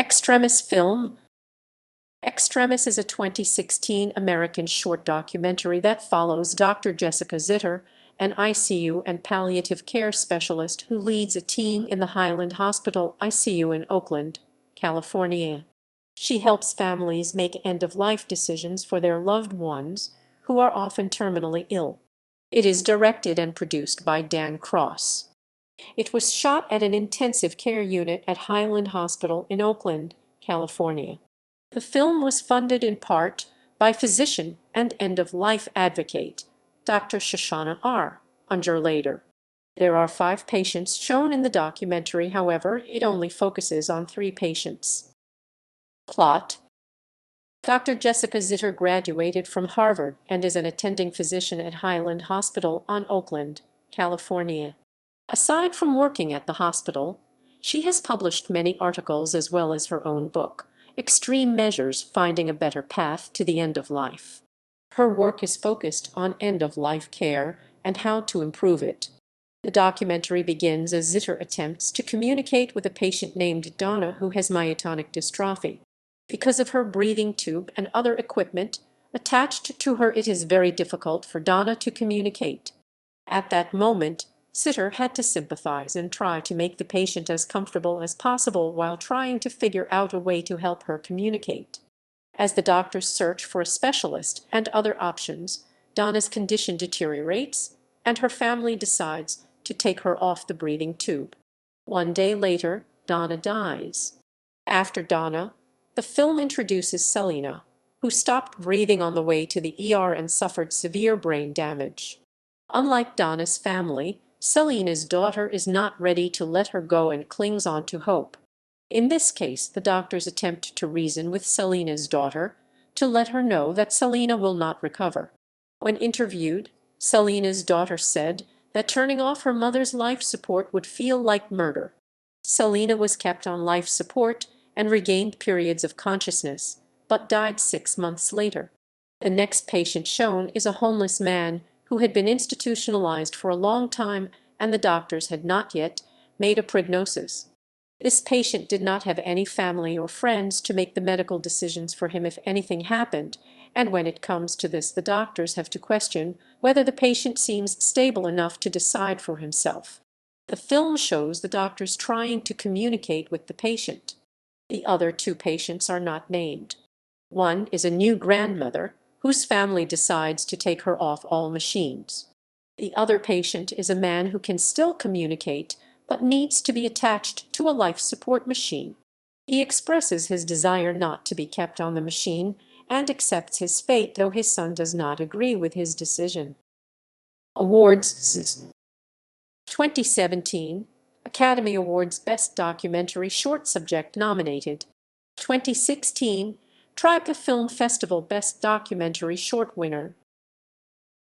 Extremis film. Extremis is a 2016 American short documentary that follows Dr. Jessica Zitter, an ICU and palliative care specialist who leads a team in the Highland Hospital ICU in Oakland, California. She helps families make end-of-life decisions for their loved ones, who are often terminally ill. It is directed and produced by Dan Krauss. It was shot at an intensive care unit at Highland Hospital in Oakland, California. The film was funded in part by physician and end-of-life advocate, Dr. Shoshana R. Ungerleider. There are 5 patients shown in the documentary, however, it only focuses on 3 patients. Plot. Dr. Jessica Zitter graduated from Harvard and is an attending physician at Highland Hospital in Oakland, California. Aside from working at the hospital, she has published many articles as well as her own book, Extreme Measures: Finding a Better Path to the End of Life. Her work is focused on end-of-life care and how to improve it. The documentary begins as Zitter attempts to communicate with a patient named Donna who has myotonic dystrophy. Because of her breathing tube and other equipment attached to her, it is very difficult for Donna to communicate. At that moment, Zitter had to sympathize and try to make the patient as comfortable as possible while trying to figure out a way to help her communicate. As the doctors search for a specialist and other options, Donna's condition deteriorates, and her family decides to take her off the breathing tube. 1 day later, Donna dies. After Donna, the film introduces Selena, who stopped breathing on the way to the ER and suffered severe brain damage. Unlike Donna's family, Selena's daughter is not ready to let her go and clings on to hope. In this case, the doctors attempt to reason with Selena's daughter to let her know that Selena will not recover. When interviewed, Selena's daughter said that turning off her mother's life support would feel like murder. Selena was kept on life support and regained periods of consciousness, but died 6 months later. The next patient shown is a homeless man who had been institutionalized for a long time, and the doctors had not yet made a prognosis. This patient did not have any family or friends to make the medical decisions for him if anything happened, and when it comes to this, the doctors have to question whether the patient seems stable enough to decide for himself. The film shows the doctors trying to communicate with the patient. The other 2 patients are not named. One is a new grandmother whose family decides to take her off all machines. The other patient is a man who can still communicate but needs to be attached to a life support machine. He expresses his desire not to be kept on the machine and accepts his fate, though his son does not agree with his decision. Awards. 2017 Academy Awards Best Documentary Short Subject nominated. 2016 Tribeca Film Festival Best Documentary Short winner.